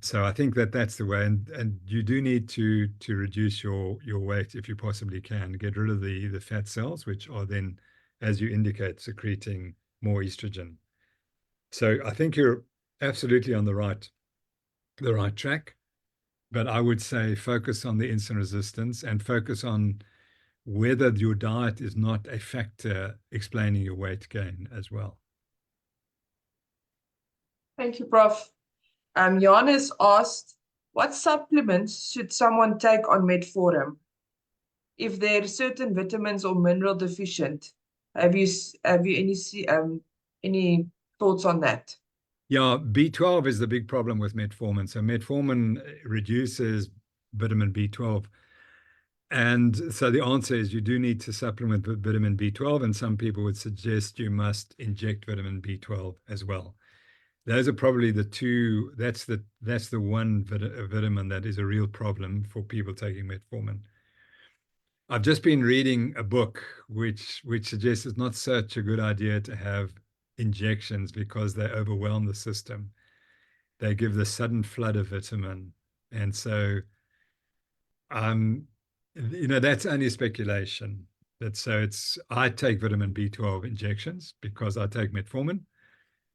So I think that's the way. And you do need to reduce your weight if you possibly can, get rid of the fat cells, which are then, as you indicate, secreting more estrogen. So I think you're absolutely on the right track. But I would say focus on the insulin resistance and focus on whether your diet is not a factor explaining your weight gain as well. Thank you, Prof. Johannes asked, what supplements should someone take on Metformin if they're certain vitamins or mineral deficient? Have you any thoughts on that? Yeah, B12 is the big problem with metformin. So metformin reduces vitamin B12. And so the answer is you do need to supplement with vitamin B12, and some people would suggest you must inject vitamin B12 as well. Those are probably the two. That's the one vitamin that is a real problem for people taking metformin. I've just been reading a book which suggests it's not such a good idea to have injections because they overwhelm the system. They give the sudden flood of vitamin. And so, that's only speculation. I take vitamin B12 injections because I take metformin,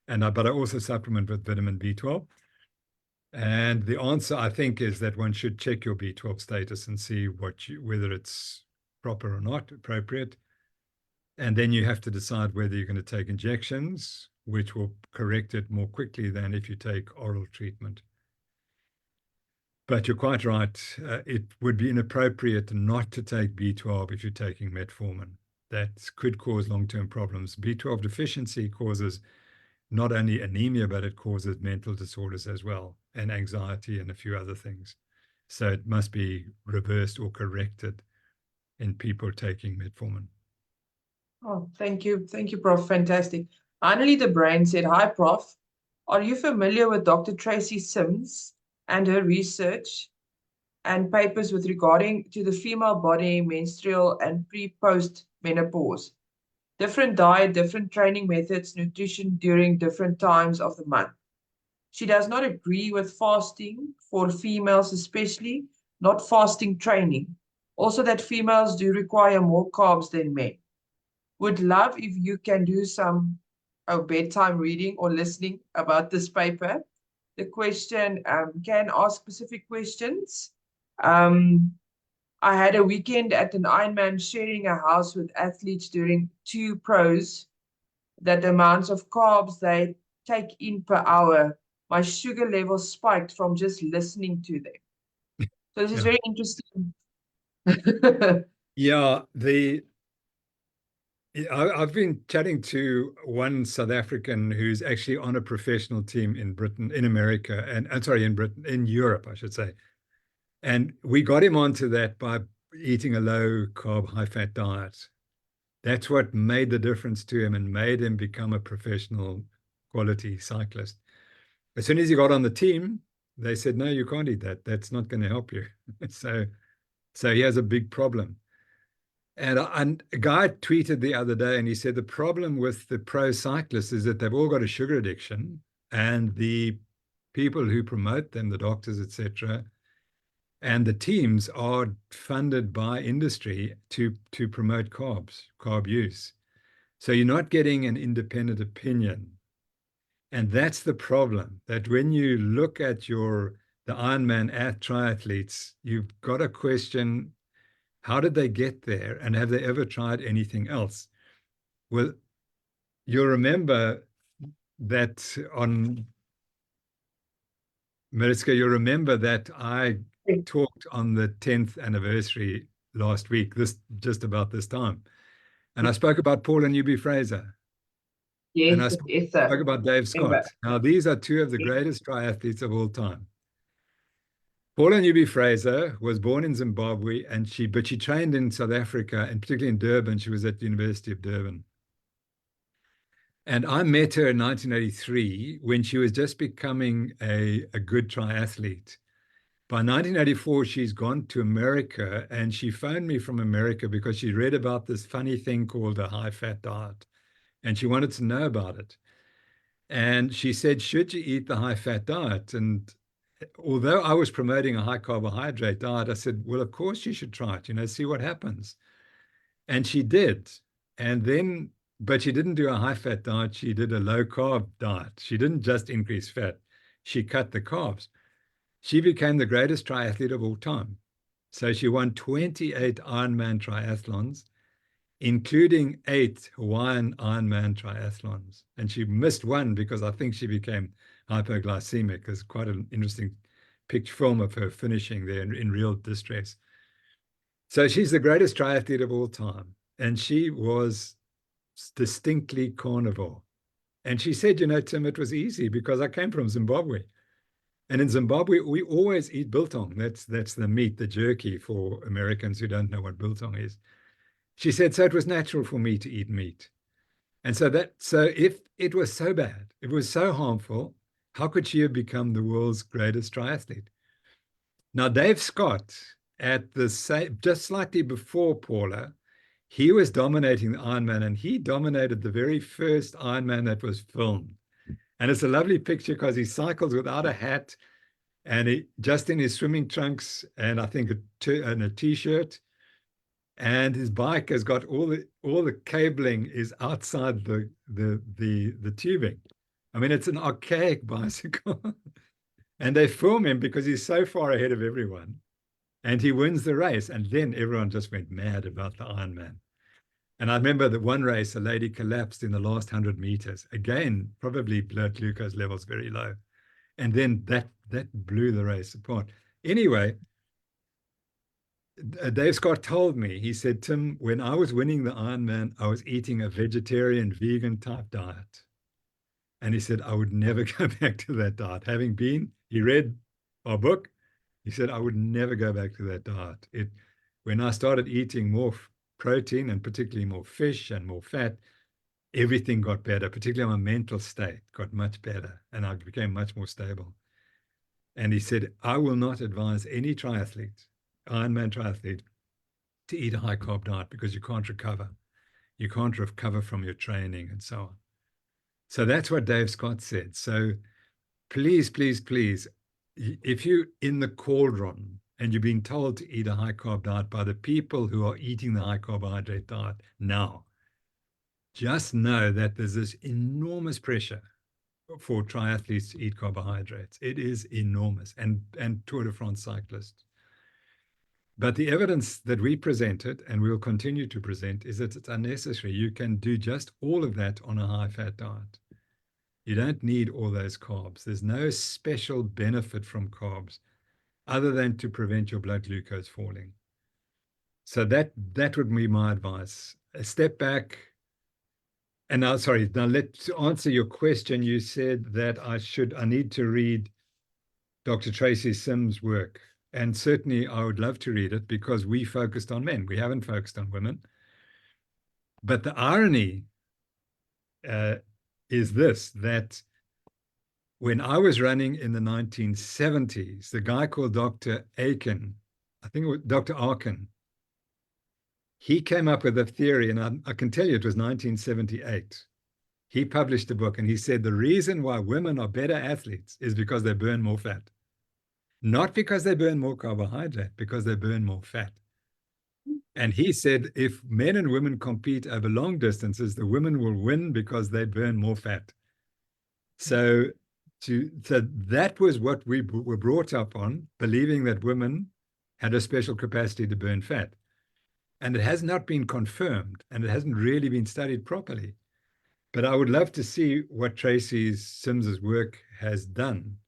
but I also supplement with vitamin B12. And the answer, I think, is that one should check your B12 status and see whether it's proper or not, appropriate. And then you have to decide whether you're going to take injections, which will correct it more quickly than if you take oral treatment. But you're quite right. It would be inappropriate not to take B12 if you're taking metformin. That could cause long-term problems. B12 deficiency causes not only anemia, but it causes mental disorders as well, and anxiety and a few other things. So it must be reversed or corrected in people taking metformin. Oh, thank you. Thank you, Prof. Fantastic. Annalie the Brain said, hi, Prof. Are you familiar with Dr. Tracy Sims and her research and papers with regarding to the female body, menstrual and pre-post menopause? Different diet, different training methods, nutrition during different times of the month. She does not agree with fasting for females, especially not fasting training. Also that females do require more carbs than men. Would love if you can do some bedtime reading or listening about this paper. the question, can ask specific questions. I had a weekend at an Ironman sharing a house with athletes during 2 pros that the amounts of carbs they take in per hour, my sugar level spiked from just listening to them. So this is Yeah. very interesting. Yeah, I've been chatting to one South African who's actually on a professional team in Britain, in America, and I'm sorry, in Britain, in Europe, I should say. And we got him onto that by eating a low carb, high fat diet. That's what made the difference to him and made him become a professional quality cyclist. As soon as he got on the team, they said, no, you can't eat that. That's not going to help you. So he has a big problem. And a guy tweeted the other day and he said the problem with the pro cyclists is that they've all got a sugar addiction, and the people who promote them, the doctors, etc., and the teams are funded by industry to promote carb use. So you're not getting an independent opinion. And that's the problem, that when you look at the Ironman triathletes, you've got to question, how did they get there? And have they ever tried anything else? Well, you'll remember that Mariska, you'll remember that I talked on the 10th anniversary last week, just about this time. And I spoke about Paul and Newby Fraser. And I Yes, yes, spoke sir. about Dave Remember. Scott. Now, these are two of the greatest triathletes of all time. Paula Newby Fraser was born in Zimbabwe, but she trained in South Africa, and particularly in Durban. She was at the University of Durban. And I met her in 1983 when she was just becoming a good triathlete. By 1984, she's gone to America, and she phoned me from America because she read about this funny thing called a high-fat diet, and she wanted to know about it. And she said, should you eat the high-fat diet? And although I was promoting a high carbohydrate diet, I said, well, of course you should try it, see what happens. And she did. But she didn't do a high fat diet. She did a low carb diet. She didn't just increase fat. She cut the carbs. She became the greatest triathlete of all time. So she won 28 Ironman triathlons, including 8 Hawaiian Ironman triathlons. And she missed one because I think she became hypoglycemic. There's quite an interesting picture film of her finishing there in real distress. So she's the greatest triathlete of all time. And she was distinctly carnivore. And she said, Tim, it was easy because I came from Zimbabwe. And in Zimbabwe, we always eat biltong. That's the meat, the jerky, for Americans who don't know what biltong is. She said, so it was natural for me to eat meat. And so if it was so bad, it was so harmful, how could she have become the world's greatest triathlete? Now, Dave Scott, just slightly before Paula, he was dominating the Ironman, and he dominated the very first Ironman that was filmed. And it's a lovely picture because he cycles without a hat, and just in his swimming trunks, and I think a t-shirt. And his bike has got all the cabling is outside the tubing. I mean, it's an archaic bicycle. And they film him because he's so far ahead of everyone. And he wins the race. And then everyone just went mad about the Ironman. And I remember that one race, a lady collapsed in the last 100 meters. Again, probably blood glucose levels very low. And then that blew the race apart. Anyway, Dave Scott told me, he said, Tim, when I was winning the Ironman, I was eating a vegetarian, vegan type diet. And he said, I would never go back to that diet. He read our book, he said, I would never go back to that diet. When I started eating more protein and particularly more fish and more fat, everything got better, particularly my mental state got much better, and I became much more stable. And he said, I will not advise any triathlete, Ironman triathlete, to eat a high carb diet because you can't recover. You can't recover from your training and so on. So that's what Dave Scott said. So please, please, please, if you're in the cauldron and you're being told to eat a high carb diet by the people who are eating the high carbohydrate diet now, just know that there's this enormous pressure for triathletes to eat carbohydrates. It is enormous, and Tour de France cyclists. But the evidence that we presented, and we'll continue to present, is that it's unnecessary. You can do just all of that on a high-fat diet. You don't need all those carbs. There's no special benefit from carbs other than to prevent your blood glucose falling. So that would be my advice. A step back. And now, sorry, now let's answer your question. You said that I need to read Dr. Tracy Sims' work. And certainly I would love to read it because we focused on men. We haven't focused on women. But the irony is this, that when I was running in the 1970s, the guy called Dr. Aiken, I think it was Dr. Arkin, he came up with a theory, and I can tell you it was 1978. He published a book and he said the reason why women are better athletes is because they burn more fat. Not because they burn more carbohydrate, because they burn more fat. And he said if men and women compete over long distances, the women will win because they burn more fat. So that was what we were brought up on, believing that women had a special capacity to burn fat. And it has not been confirmed, and it hasn't really been studied properly. But I would love to see what Tracy Sims's work has done,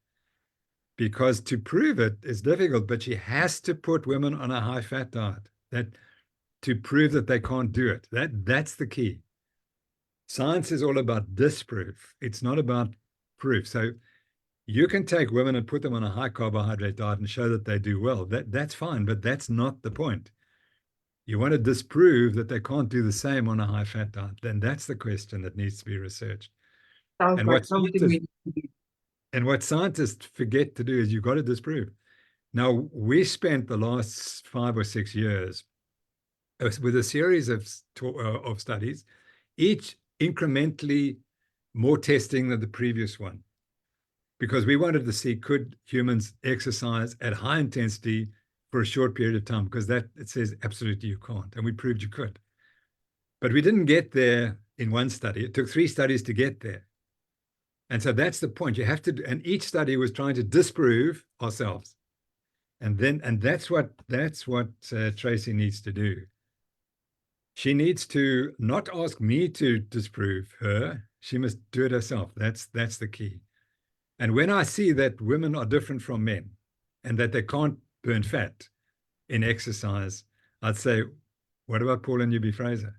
because to prove it is difficult, but she has to put women on a high-fat diet to prove that they can't do it. That's the key. Science is all about disproof. It's not about proof. So you can take women and put them on a high carbohydrate diet and show that they do well. That's fine, but that's not the point. You want to disprove that they can't do the same on a high-fat diet, then that's the question that needs to be researched. Sounds like something we need to do. And what scientists forget to do is you've got to disprove. Now, we spent the last 5 or 6 years with a series of studies, each incrementally more testing than the previous one, because we wanted to see, could humans exercise at high intensity for a short period of time, because it says absolutely you can't, and we proved you could. But we didn't get there in one study. It took 3 studies to get there. And so that's the point. You have to, and each study was trying to disprove ourselves. And that's what Tracy needs to do. She needs to not ask me to disprove her. She must do it herself. That's the key. And when I see that women are different from men and that they can't burn fat in exercise, I'd say, what about Paula Newby-Fraser?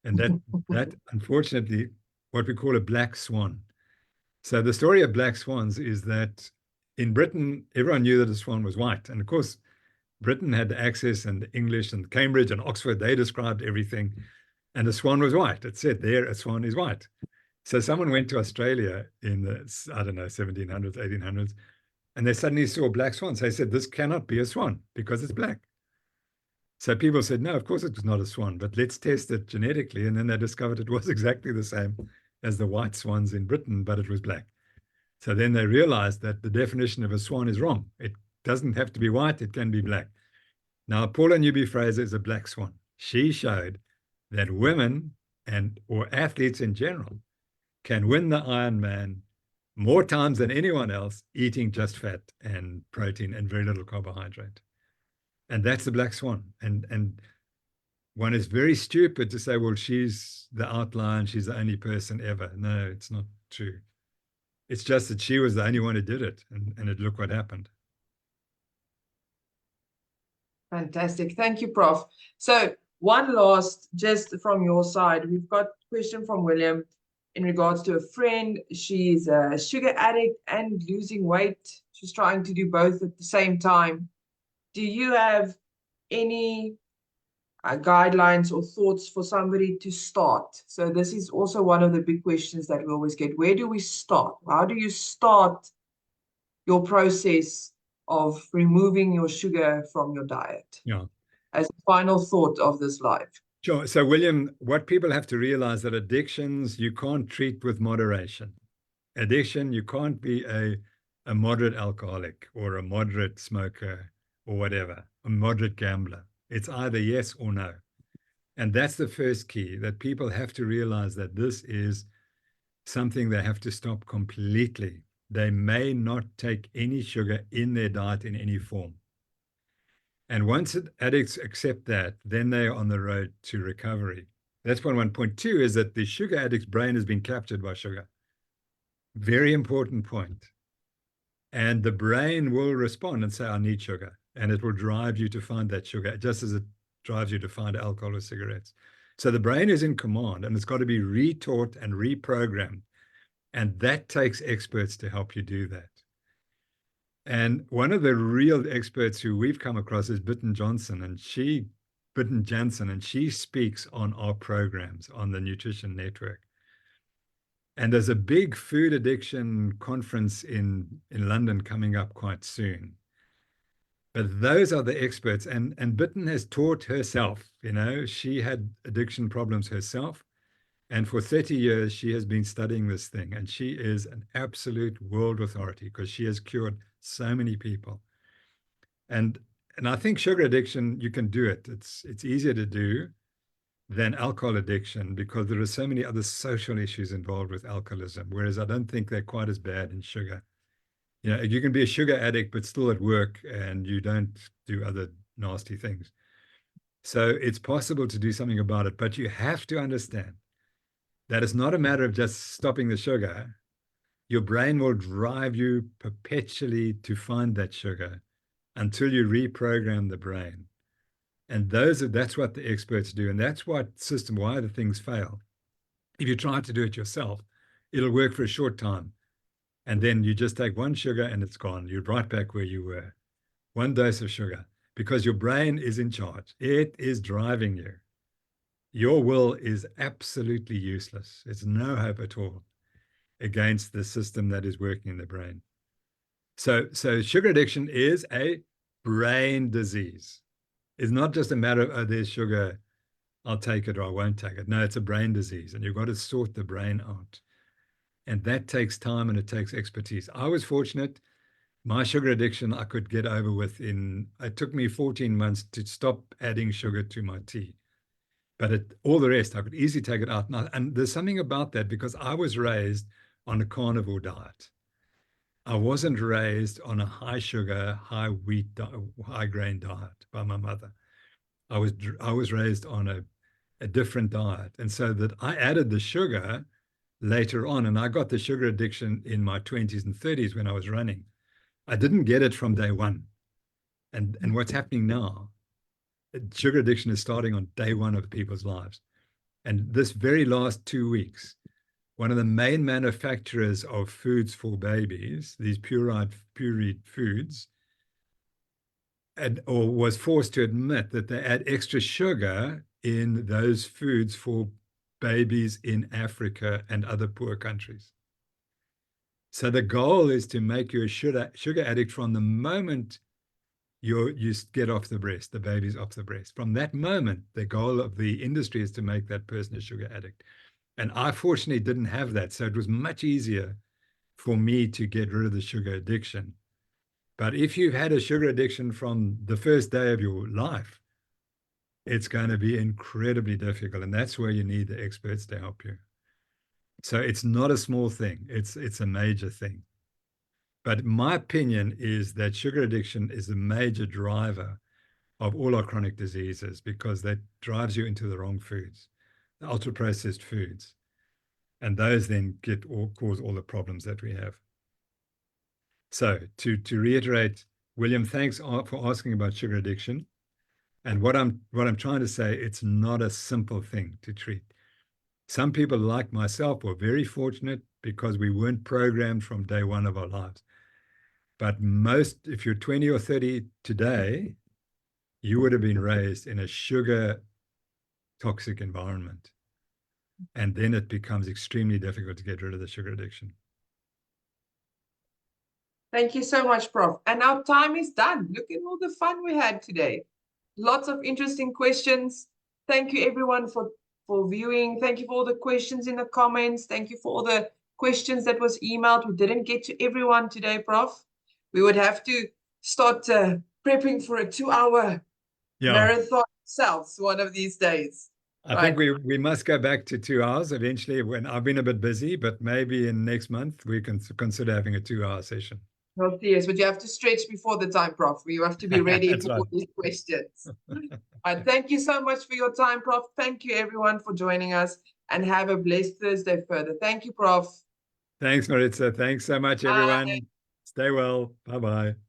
And that unfortunately, what we call a black swan. So the story of black swans is that in Britain, everyone knew that a swan was white. And of course, Britain had access, and English and Cambridge and Oxford, they described everything. And the swan was white. It said there, a swan is white. So someone went to Australia in the, 1700s, 1800s, and they suddenly saw black swans. They said, this cannot be a swan because it's black. So people said, no, of course it was not a swan, but let's test it genetically. And then they discovered it was exactly the same as the white swans in Britain, but it was black. So then they realized that the definition of a swan is wrong. It doesn't have to be white, it can be black. Now, Paula Newby-Fraser is a black swan. She showed that women or athletes in general can win the Ironman more times than anyone else eating just fat and protein and very little carbohydrate. And that's the black swan. And one is very stupid to say, well, she's the outlier and she's the only person ever. No, it's not true. It's just that she was the only one who did it. And look what happened. Fantastic. Thank you, Prof. So one last, just from your side, we've got a question from William in regards to a friend. She's a sugar addict and losing weight. She's trying to do both at the same time. Do you have any guidelines or thoughts for somebody to start? So this is also one of the big questions that we always get. Where do we start? How do you start your process of removing your sugar from your diet? Yeah. As a final thought of this live. Sure. So, William, what people have to realize that addictions, you can't treat with moderation. Addiction, you can't be a moderate alcoholic or a moderate smoker or whatever, a moderate gambler. It's either yes or no. And that's the first key, that people have to realize that this is something they have to stop completely. They may not take any sugar in their diet in any form. And once addicts accept that, then they are on the road to recovery. That's point one. Point two is that the sugar addict's brain has been captured by sugar. Very important point. And the brain will respond and say, I need sugar. And it will drive you to find that sugar, just as it drives you to find alcohol or cigarettes. So the brain is in command, and it's got to be retaught and reprogrammed. And that takes experts to help you do that. And one of the real experts who we've come across is Bitten Jansen, and she speaks on our programs on the Nutrition Network. And there's a big food addiction conference in London coming up quite soon. But those are the experts. And Bitten has taught herself, you know, she had addiction problems herself. And for 30 years, she has been studying this thing. And she is an absolute world authority because she has cured so many people. And I think sugar addiction, you can do it. It's easier to do than alcohol addiction because there are so many other social issues involved with alcoholism, whereas I don't think they're quite as bad in sugar. You know, you can be a sugar addict, but still at work and you don't do other nasty things. So it's possible to do something about it, but you have to understand that it's not a matter of just stopping the sugar. Your brain will drive you perpetually to find that sugar until you reprogram the brain. And that's what the experts do. And that's why the things fail. If you try to do it yourself, it'll work for a short time. And then you just take one sugar and it's gone. You're right back where you were. One dose of sugar, because your brain is in charge. It is driving you. Your will is absolutely useless. It's no hope at all against the system that is working in the brain. So sugar addiction is a brain disease. It's not just a matter of, oh, there's sugar, I'll take it or I won't take it. No, it's a brain disease, and you've got to sort the brain out. And that takes time and it takes expertise. I was fortunate. My sugar addiction, I could get over with it took me 14 months to stop adding sugar to my tea. But all the rest, I could easily take it out. And there's something about that because I was raised on a carnivore diet. I wasn't raised on a high sugar, high wheat, high grain diet by my mother. I was raised on a different diet. And so that I added the sugar later on, and I got the sugar addiction in my 20s and 30s when I was running. I didn't get it from day one. And what's happening now, sugar addiction is starting on day one of people's lives. And this very last 2 weeks, one of the main manufacturers of foods for babies, these pureed foods, was forced to admit that they add extra sugar in those foods for babies in Africa and other poor countries. So the goal is to make you a sugar addict from the moment you get off the breast, the baby's off the breast. From that moment, the goal of the industry is to make that person a sugar addict. And I fortunately didn't have that. So it was much easier for me to get rid of the sugar addiction. But if you've had a sugar addiction from the first day of your life, it's going to be incredibly difficult. And that's where you need the experts to help you. So it's not a small thing. It's a major thing. But my opinion is that sugar addiction is a major driver of all our chronic diseases because that drives you into the wrong foods, the ultra-processed foods. And those then cause all the problems that we have. So to reiterate, William, thanks for asking about sugar addiction. And what I'm trying to say, it's not a simple thing to treat. Some people like myself were very fortunate because we weren't programmed from day one of our lives. But if you're 20 or 30 today, you would have been raised in a sugar toxic environment. And then it becomes extremely difficult to get rid of the sugar addiction. Thank you so much, Prof. And our time is done. Look at all the fun we had today. Lots of interesting questions. Thank you, everyone, for viewing. Thank you for all the questions in the comments. Thank you for all the questions that was emailed. We didn't get to everyone today, Prof. We would have to start prepping for a 2-hour marathon ourselves one of these days. I think we must go back to 2 hours eventually. When I've been a bit busy, but maybe in next month we can consider having a 2-hour session. Well, yes, but you have to stretch before the time, Prof. You have to be ready That's for right. all these questions. Thank you so much for your time, Prof. Thank you, everyone, for joining us, and have a blessed Thursday further. Thank you, Prof. Thanks, Maritza. Thanks so much, everyone. Bye. Stay well. Bye-bye.